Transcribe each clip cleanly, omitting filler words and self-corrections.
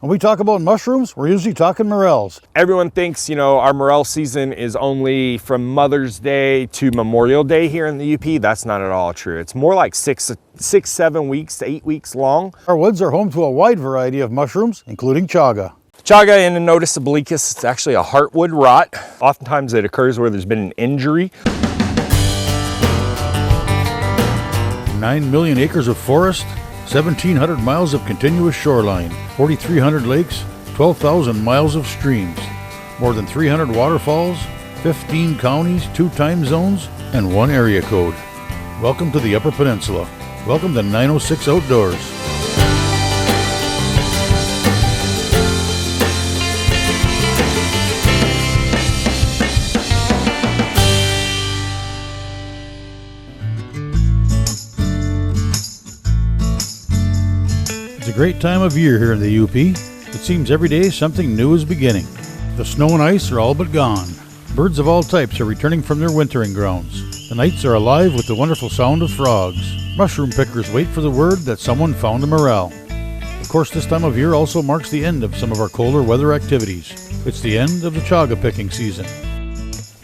When we talk about mushrooms, we're usually talking morels. Everyone thinks, our morel season is only from Mother's Day to Memorial Day here in the UP. That's not at all true. It's more like 7 weeks to 8 weeks long. Our woods are home to a wide variety of mushrooms, including chaga. Chaga Inonotus obliquus, it's actually a heartwood rot. Oftentimes it occurs where there's been an injury. 9 million acres of forest, 1,700 miles of continuous shoreline, 4,300 lakes, 12,000 miles of streams, more than 300 waterfalls, 15 counties, 2 time zones, and 1 area code. Welcome to the Upper Peninsula. Welcome to 906 Outdoors. It's a great time of year here in the UP. It seems every day something new is beginning. The snow and ice are all but gone. Birds of all types are returning from their wintering grounds. The nights are alive with the wonderful sound of frogs. Mushroom pickers wait for the word that someone found a morel. Of course, this time of year also marks the end of some of our colder weather activities. It's the end of the chaga picking season.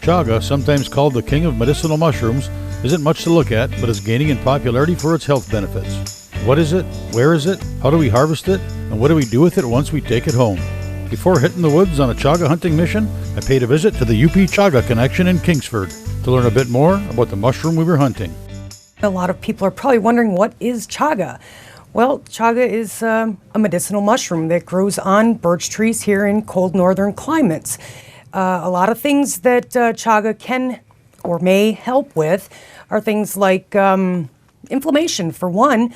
Chaga, sometimes called the king of medicinal mushrooms, isn't much to look at, but is gaining in popularity for its health benefits. What is it? Where is it? How do we harvest it? And what do we do with it once we take it home? Before hitting the woods on a chaga hunting mission, I paid a visit to the UP Chaga Connection in Kingsford to learn a bit more about the mushroom we were hunting. A lot of people are probably wondering, what is chaga? Well, chaga is a medicinal mushroom that grows on birch trees here in cold northern climates. A lot of things that chaga can or may help with are things like inflammation, for one,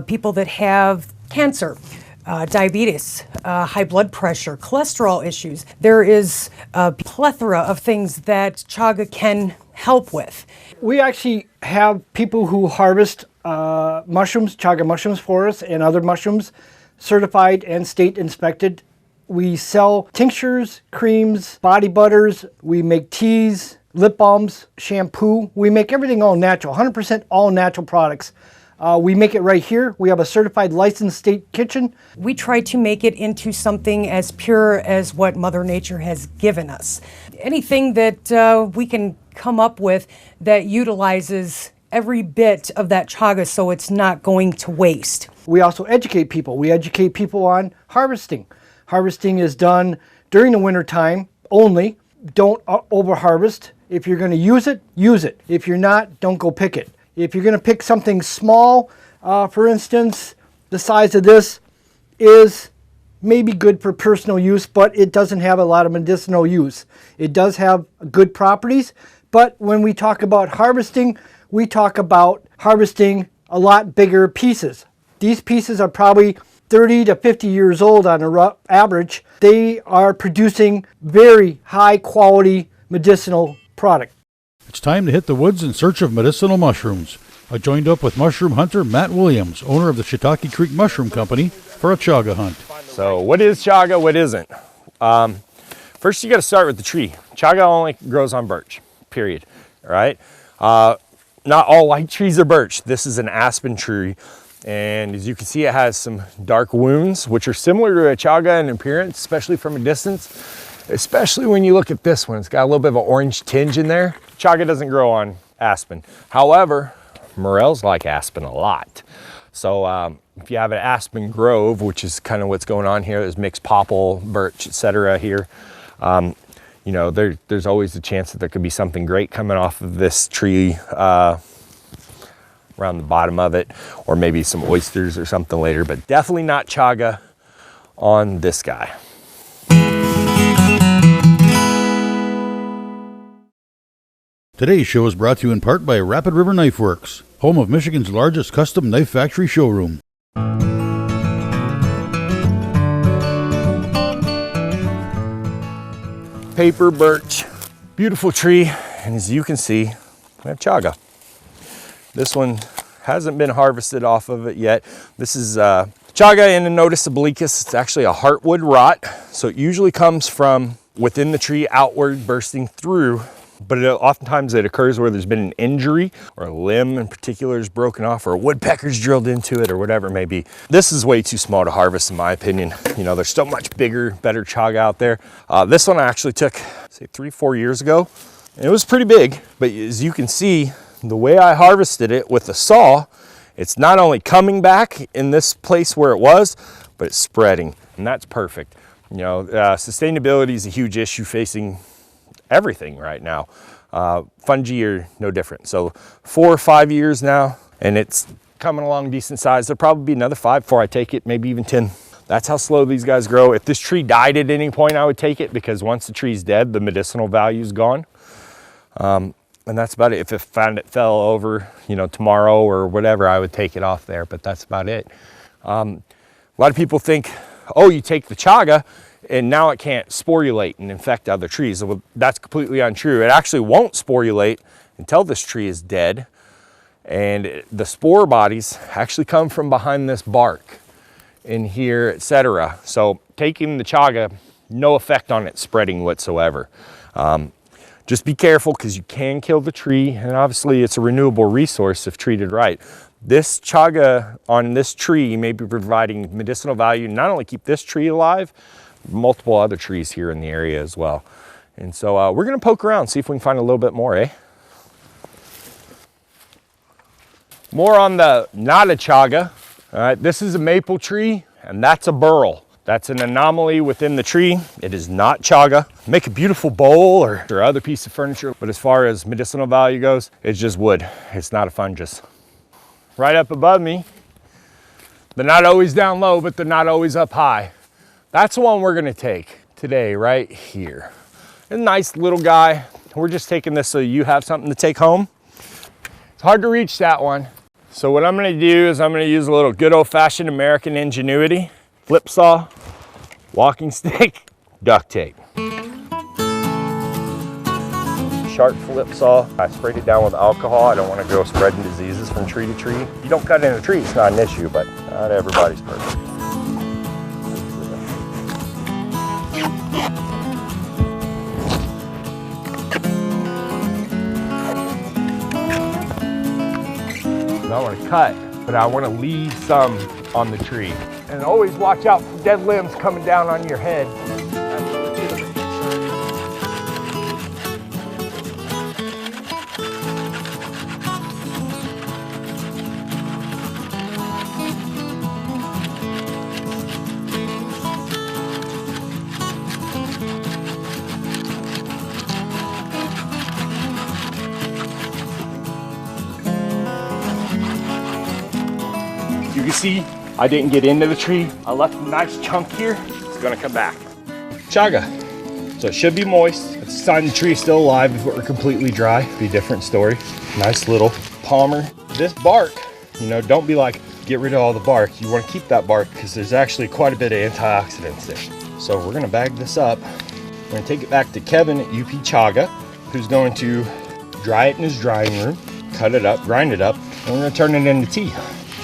people that have cancer, diabetes, high blood pressure, cholesterol issues. There is a plethora of things that chaga can help with. We actually have people who harvest mushrooms, chaga mushrooms for us, and other mushrooms, certified and state inspected. We sell tinctures, creams, body butters, we make teas, lip balms, shampoo. We make everything all natural, 100% all natural products. We make it right here. We have a certified licensed state kitchen. We try to make it into something as pure as what Mother Nature has given us. Anything that we can come up with that utilizes every bit of that chaga so it's not going to waste. We also educate people. We educate people on harvesting. Harvesting is done during the winter time only. Don't over-harvest. If you're going to use it, use it. If you're not, don't go pick it. If you're going to pick something small, for instance, the size of this is maybe good for personal use, but it doesn't have a lot of medicinal use. It does have good properties, but when we talk about harvesting, we talk about harvesting a lot bigger pieces. These pieces are probably 30 to 50 years old on an average. They are producing very high quality medicinal product. It's time to hit the woods in search of medicinal mushrooms. I joined up with mushroom hunter Matt Williams, owner of the Shiitake Creek Mushroom Company, for a chaga hunt. So what is chaga, what isn't? First you got to start with the tree. Chaga only grows on birch, period, all right? Not all white trees are birch. This is an aspen tree. And as you can see, it has some dark wounds, which are similar to a chaga in appearance, especially from a distance. Especially when you look at this one, it's got a little bit of an orange tinge in there. Chaga doesn't grow on aspen. However, morels like aspen a lot. So if you have an aspen grove, which is kind of what's going on here, there's mixed popple, birch, etc. here. There's always a chance that there could be something great coming off of this tree around the bottom of it, or maybe some oysters or something later, but definitely not chaga on this guy. Today's show is brought to you in part by Rapid River Knife Works, home of Michigan's largest custom knife factory showroom. Paper birch, beautiful tree, and as you can see, we have chaga. This one hasn't been harvested off of it yet. This is Chaga Inonotus obliquus. It's actually a heartwood rot, so it usually comes from within the tree outward, bursting through but oftentimes it occurs where there's been an injury or a limb in particular is broken off or a woodpecker's drilled into it or whatever it may be. This is way too small to harvest in my opinion. You know, there's so much bigger, better chaga out there. This one I actually took, say 3-4 years ago. And it was pretty big, but as you can see, the way I harvested it with the saw, it's not only coming back in this place where it was, but it's spreading, and that's perfect. You know, sustainability is a huge issue facing everything right now. Fungi are no different. So 4 or 5 years now, and it's coming along decent size. There'll probably be another 5 before I take it, maybe even 10. That's how slow these guys grow. If this tree died at any point, I would take it, because once the tree's dead, the medicinal value is gone. And that's about it. If it fell over, you know, tomorrow or whatever, I would take it off there, but that's about it. A lot of people think, oh, you take the chaga and now it can't sporulate and infect other trees. Well, that's completely untrue. It actually won't sporulate until this tree is dead. And the spore bodies actually come from behind this bark in here, etc. So taking the chaga, no effect on it spreading whatsoever. Just be careful, because you can kill the tree, and obviously it's a renewable resource if treated right. This chaga on this tree may be providing medicinal value, not only keep this tree alive, multiple other trees here in the area as well. And so we're gonna poke around, see if we can find a little bit more, eh? More on the not a chaga. All right, this is a maple tree, and that's a burl. That's an anomaly within the tree. It is not chaga. Make a beautiful bowl or other piece of furniture, but as far as medicinal value goes, it's just wood. It's not a fungus. Right up above me, they're not always down low, but they're not always up high. That's the one we're gonna take today, right here. A nice little guy. We're just taking this so you have something to take home. It's hard to reach that one. So what I'm gonna do is I'm gonna use a little good old-fashioned American ingenuity. Flip saw, walking stick, duct tape. Sharp flip saw. I sprayed it down with alcohol. I don't want to go spreading diseases from tree to tree. You don't cut in a tree, it's not an issue, but not everybody's perfect. I want to cut, but I want to leave some on the tree. And always watch out for dead limbs coming down on your head. You can see I didn't get into the tree. I left a nice chunk here. It's gonna come back. Chaga. So it should be moist. It's a sign the tree is still alive. If it were completely dry, it'd be a different story. Nice little palmer. This bark, you know, don't be like, get rid of all the bark. You wanna keep that bark because there's actually quite a bit of antioxidants there. So we're gonna bag this up. We're gonna take it back to Kevin at UP Chaga, who's going to dry it in his drying room, cut it up, grind it up, and we're gonna turn it into tea.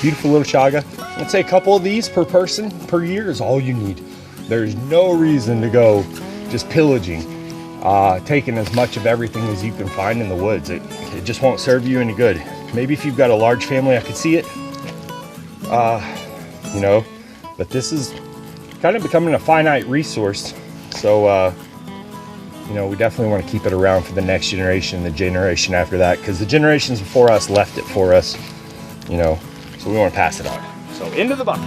Beautiful little chaga. I'd say a couple of these per person per year is all you need. There's no reason to go just pillaging, taking as much of everything as you can find in the woods. It just won't serve you any good. Maybe if you've got a large family, I could see it, you know, but this is kind of becoming a finite resource. So, you know, we definitely want to keep it around for the next generation, the generation after that, because the generations before us left it for us, you know, so we want to pass it on. So into the bucket.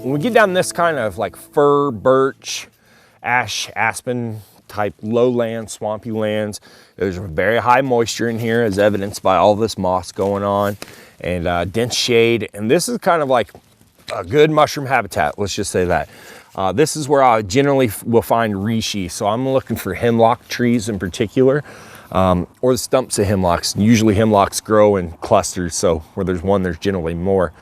When we get down this kind of like fir, birch, ash, aspen type lowland, swampy lands, there's very high moisture in here, as evidenced by all this moss going on, and dense shade. And this is kind of like a good mushroom habitat, let's just say that. This is where I generally will find reishi. So I'm looking for hemlock trees in particular. Or the stumps of hemlocks. Usually hemlocks grow in clusters, so where there's one, there's generally more.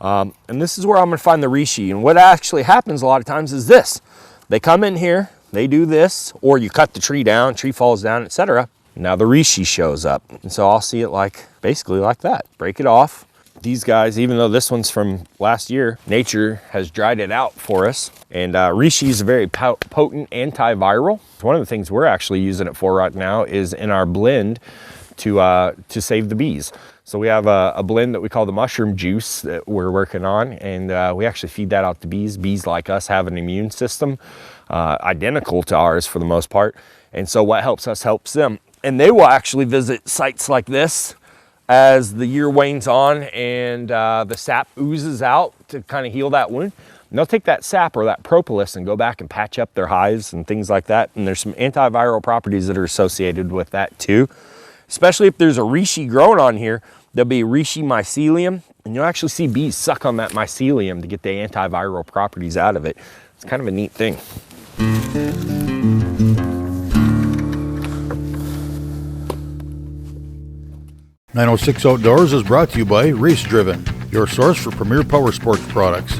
And this is where I'm gonna find the reishi. And what actually happens a lot of times is this. They come in here, they do this, or you cut the tree down, tree falls down, etc. Now the reishi shows up. And so I'll see it like, basically like that. Break it off, These guys, even though this one's from last year, nature has dried it out for us. And Reishi is a very potent antiviral. One of the things we're actually using it for right now is in our blend to save the bees. So we have a blend that we call the mushroom juice that we're working on, and we actually feed that out to bees. Bees like us have an immune system identical to ours for the most part. And so what helps us helps them. And they will actually visit sites like this as the year wanes on and the sap oozes out to kind of heal that wound. And they'll take that sap or that propolis and go back and patch up their hives and things like that. And there's some antiviral properties that are associated with that too. Especially if there's a reishi growing on here, there'll be reishi mycelium, and you'll actually see bees suck on that mycelium to get the antiviral properties out of it. It's kind of a neat thing. 906 Outdoors is brought to you by Race Driven, your source for premier power sports products.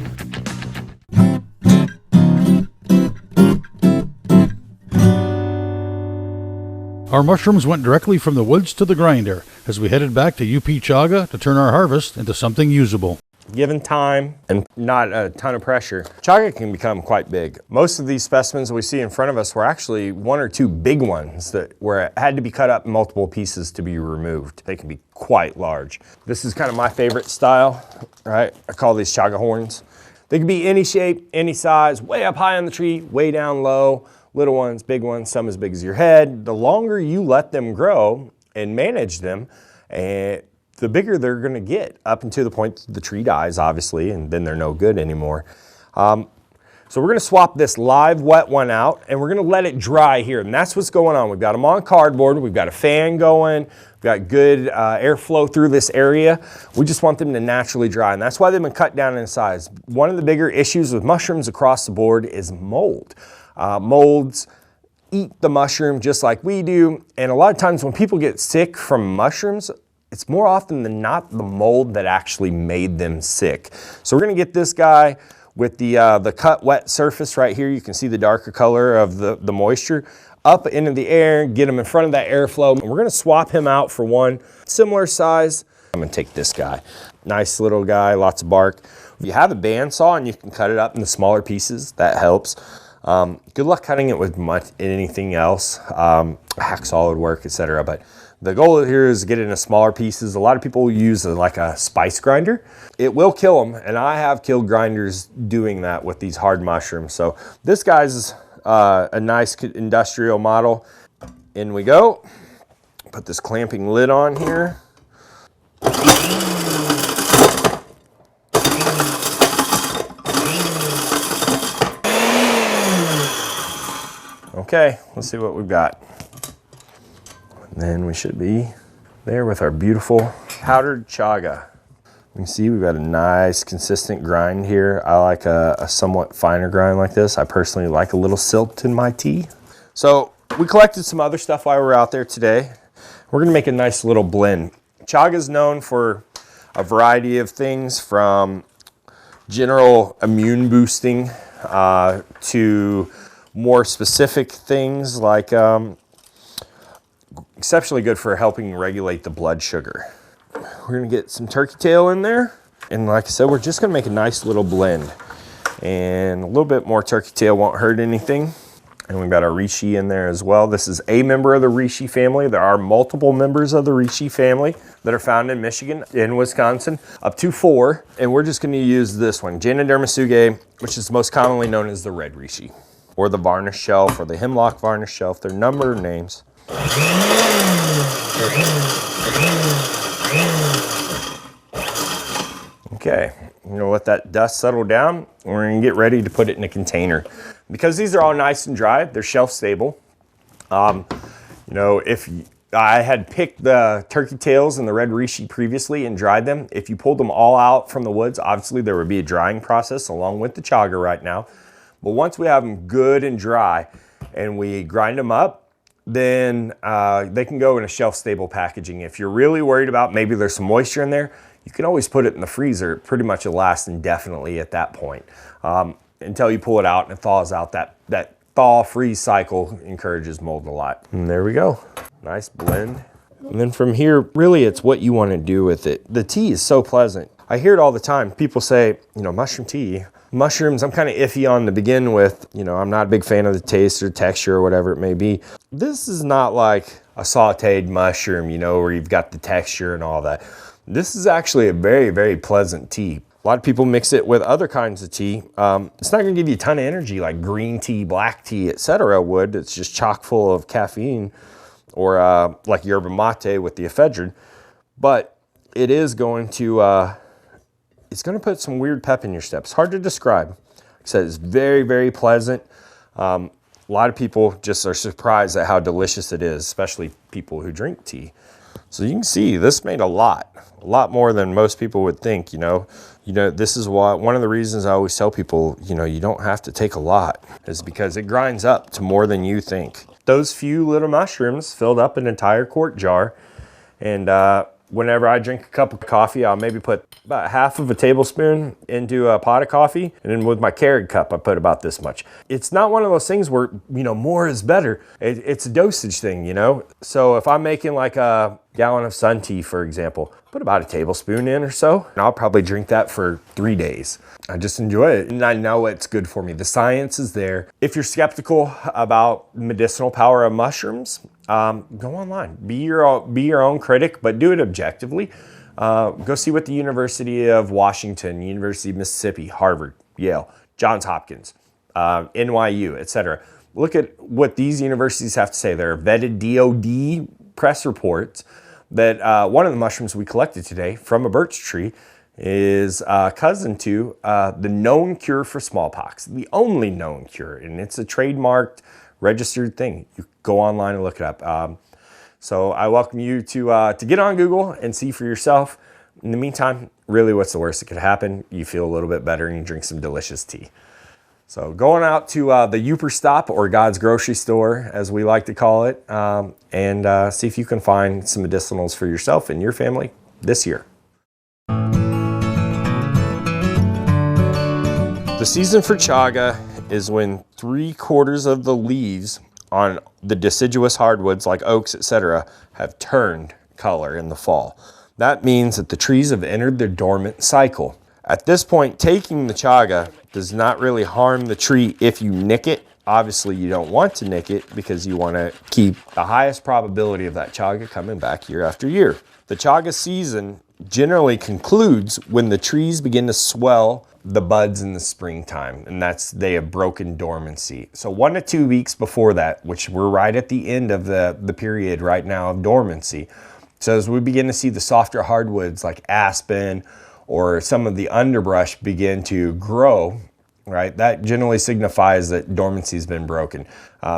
Our mushrooms went directly from the woods to the grinder as we headed back to UP Chaga to turn our harvest into something usable. Given time and not a ton of pressure, chaga can become quite big. Most of these specimens we see in front of us were actually one or two big ones that had to be cut up in multiple pieces to be removed. They can be quite large. This is kind of my favorite style, right? I call these chaga horns. They can be any shape, any size, way up high on the tree, way down low, little ones, big ones, some as big as your head. The longer you let them grow and manage them, the bigger they're gonna get, up until the point the tree dies, obviously, and then they're no good anymore. So we're gonna swap this live wet one out, and we're gonna let it dry here, and that's what's going on. We've got them on cardboard, we've got a fan going, we've got good airflow through this area. We just want them to naturally dry, and that's why they've been cut down in size. One of the bigger issues with mushrooms across the board is mold. Molds eat the mushroom just like we do, and a lot of times when people get sick from mushrooms, it's more often than not the mold that actually made them sick. So we're gonna get this guy with the cut wet surface right here. You can see the darker color of the moisture up into the air, get him in front of that airflow. And we're gonna swap him out for one similar size. I'm gonna take this guy. Nice little guy, lots of bark. If you have a bandsaw and you can cut it up into smaller pieces, that helps. Good luck cutting it with anything else. Hacksaw would work, etc. But the goal here is to get it into smaller pieces. A lot of people use like a spice grinder. It will kill them, and I have killed grinders doing that with these hard mushrooms. So this guy's a nice industrial model. In we go. Put this clamping lid on here. Okay, let's see what we've got. And then we should be there with our beautiful powdered chaga. You can see we've got a nice consistent grind here. I like a somewhat finer grind like this. I personally like a little silt in my tea. So we collected some other stuff while we were out there today. We're gonna make a nice little blend. Chaga is known for a variety of things, from general immune boosting to more specific things like exceptionally good for helping regulate the blood sugar. We're gonna get some turkey tail in there. And like I said, we're just gonna make a nice little blend. And a little bit more turkey tail won't hurt anything. And we've got our reishi in there as well. This is a member of the reishi family. There are multiple members of the reishi family that are found in Michigan, in Wisconsin, up to 4. And we're just gonna use this one, Janoderma tsugae, which is most commonly known as the red reishi, or the varnish shelf, or the hemlock varnish shelf. There are a number of names. Okay, I'm gonna let that dust settle down. We're gonna get ready to put it in a container. Because these are all nice and dry, they're shelf stable. You know, if I had picked the turkey tails and the red reishi previously and dried them, if you pulled them all out from the woods, obviously there would be a drying process along with the chaga right now. But once we have them good and dry and we grind them up, then they can go in a shelf-stable packaging. If you're really worried about maybe there's some moisture in there, you can always put it in the freezer. Pretty much it'll last indefinitely at that point. Until you pull it out and it thaws out. That thaw-freeze cycle encourages mold a lot. And there we go. Nice blend. And then from here, really it's what you want to do with it. The tea is so pleasant. I hear it all the time. People say, mushroom tea. Mushrooms, I'm kind of iffy on to begin with. I'm not a big fan of the taste or texture or whatever it may be. This is not like a sauteed mushroom, where you've got the texture and all that. This is actually a very, very pleasant tea. A lot of people mix it with other kinds of tea. It's not going to give you a ton of energy like green tea, black tea, etc. would. It's just chock full of caffeine, or like yerba mate with the ephedrine. But it is going to it's going to put some weird pep in your step. It's hard to describe. Like I said, it's very, very pleasant. A lot of people just are surprised at how delicious it is, especially people who drink tea. So you can see this made a lot more than most people would think. This is why one of the reasons I always tell people, you don't have to take a lot, is because it grinds up to more than you think. Those few little mushrooms filled up an entire quart jar, and whenever I drink a cup of coffee, I'll maybe put about half of a tablespoon into a pot of coffee. And then with my Keurig cup, I put about this much. It's not one of those things where, more is better. It's a dosage thing, So if I'm making like a gallon of sun tea, for example, put about a tablespoon in or so, and I'll probably drink that for 3 days. I just enjoy it, and I know it's good for me. The science is there. If you're skeptical about medicinal power of mushrooms, go online. Be your own critic, but do it objectively. Go see what the University of Washington, University of Mississippi, Harvard, Yale, Johns Hopkins, NYU, etc. Look at what these universities have to say. There are vetted DOD press reports that one of the mushrooms we collected today from a birch tree is cousin to the known cure for smallpox, the only known cure, and it's a trademarked, registered thing. You go online and look it up. So I welcome you to get on Google and see for yourself. In the meantime, really, what's the worst that could happen? You feel a little bit better and you drink some delicious tea. So going out to the Youper Stop, or God's grocery store, as we like to call it, and see if you can find some medicinals for yourself and your family this year. The season for chaga is when 3/4 of the leaves on the deciduous hardwoods like oaks, etc., have turned color in the fall. That means that the trees have entered their dormant cycle. At this point, taking the chaga does not really harm the tree if you nick it. Obviously, you don't want to nick it because you want to keep the highest probability of that chaga coming back year after year. The chaga season generally concludes when the trees begin to swell the buds in the springtime, and they have broken dormancy. So 1 to 2 weeks before that, which we're right at the end of the period right now of dormancy. So as we begin to see the softer hardwoods like aspen or some of the underbrush begin to grow, right, that generally signifies that dormancy has been broken.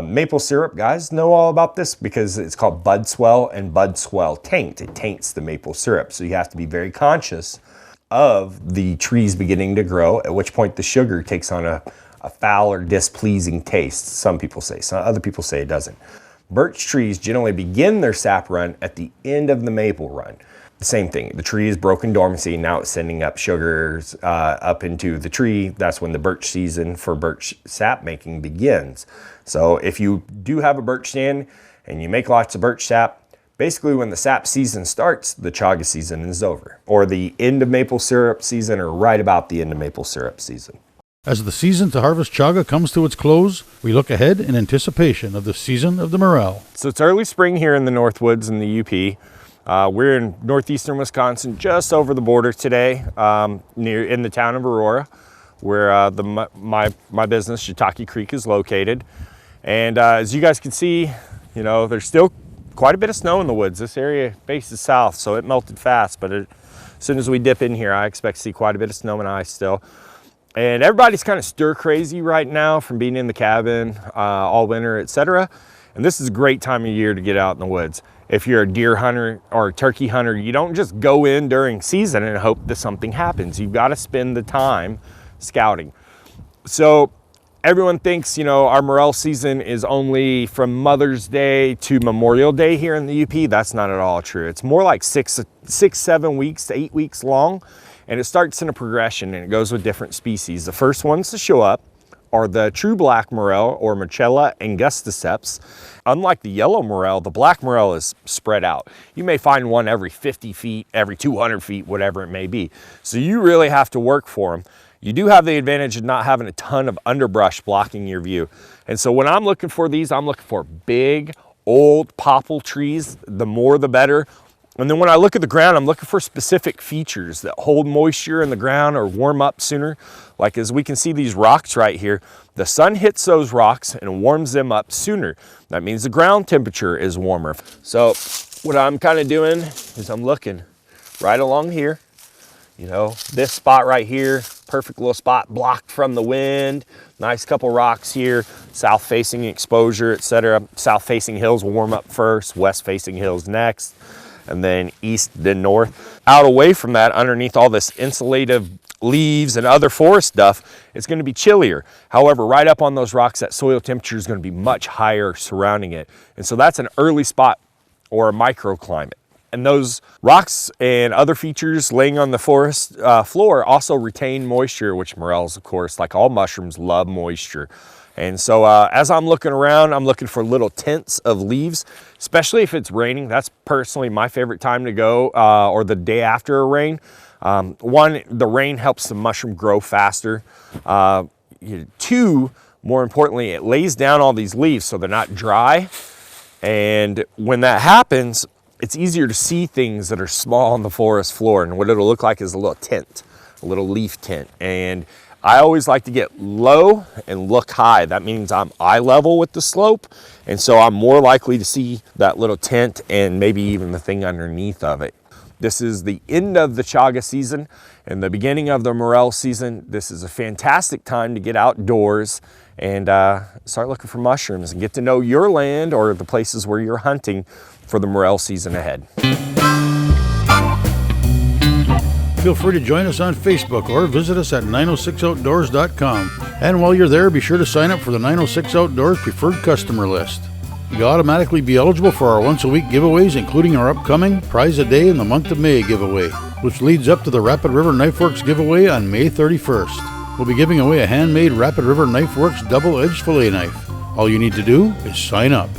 Maple syrup, guys, know all about this because it's called bud swell and bud swell taint. It taints the maple syrup. So you have to be very conscious of the trees beginning to grow, at which point the sugar takes on a foul or displeasing taste. Some people say, other people say it doesn't. Birch trees generally begin their sap run at the end of the maple run. The same thing, the tree is broken dormancy, now it's sending up sugars up into the tree. That's when the birch season for birch sap making begins. So if you do have a birch stand and you make lots of birch sap, basically when the sap season starts, the chaga season is over, or the end of maple syrup season, or right about the end of maple syrup season. As the season to harvest chaga comes to its close, we look ahead in anticipation of the season of the morel. So it's early spring here in the Northwoods in the UP. We're in northeastern Wisconsin, just over the border today, in the town of Aurora, where my business, Shiitake Creek, is located. And as you guys can see, there's still quite a bit of snow in the woods. This area faces south, so it melted fast, but as soon as we dip in here, I expect to see quite a bit of snow and ice still. And everybody's kind of stir crazy right now from being in the cabin all winter, etc. And this is a great time of year to get out in the woods. If you're a deer hunter or a turkey hunter, you don't just go in during season and hope that something happens. You've got to spend the time scouting. So everyone thinks, our morel season is only from Mother's Day to Memorial Day here in the UP. That's not at all true. It's more like 7 weeks to 8 weeks long, and it starts in a progression, and it goes with different species. The first ones to show up are the true black morel, or Morchella angusticeps. Unlike the yellow morel, the black morel is spread out. You may find one every 50 feet, every 200 feet, whatever it may be. So you really have to work for them. You do have the advantage of not having a ton of underbrush blocking your view. And so when I'm looking for these, I'm looking for big, old popple trees. The more the better. And then when I look at the ground, I'm looking for specific features that hold moisture in the ground or warm up sooner. Like as we can see these rocks right here, the sun hits those rocks and warms them up sooner. That means the ground temperature is warmer. So what I'm kind of doing is I'm looking right along here. You know, this spot right here, perfect little spot, blocked from the wind. Nice couple rocks here, south facing exposure, etc. South facing hills will warm up first, west facing hills next, and then east, then north. Out away from that, underneath all this insulative leaves and other forest stuff, it's going to be chillier. However, right up on those rocks, that soil temperature is going to be much higher surrounding it. And so that's an early spot or a microclimate. And those rocks and other features laying on the forest floor also retain moisture, which morels, of course, like all mushrooms, love moisture. And so as I'm looking around, I'm looking for little tints of leaves, especially if it's raining. That's personally my favorite time to go, or the day after a rain. One, the rain helps the mushroom grow faster. Two, more importantly, it lays down all these leaves so they're not dry. And when that happens, it's easier to see things that are small on the forest floor, and what it'll look like is a little tint, a little leaf tint. And I always like to get low and look high. That means I'm eye level with the slope, and so I'm more likely to see that little tint and maybe even the thing underneath of it. This is the end of the chaga season and the beginning of the morel season. This is a fantastic time to get outdoors and start looking for mushrooms and get to know your land or the places where you're hunting for the morel season ahead. Feel free to join us on Facebook or visit us at 906outdoors.com. And while you're there, be sure to sign up for the 906 Outdoors preferred customer list. You'll automatically be eligible for our once-a-week giveaways, including our upcoming Prize a Day in the month of May giveaway, which leads up to the Rapid River Knife Works giveaway on May 31st. We'll be giving away a handmade Rapid River Knife Works double-edged fillet knife. All you need to do is sign up.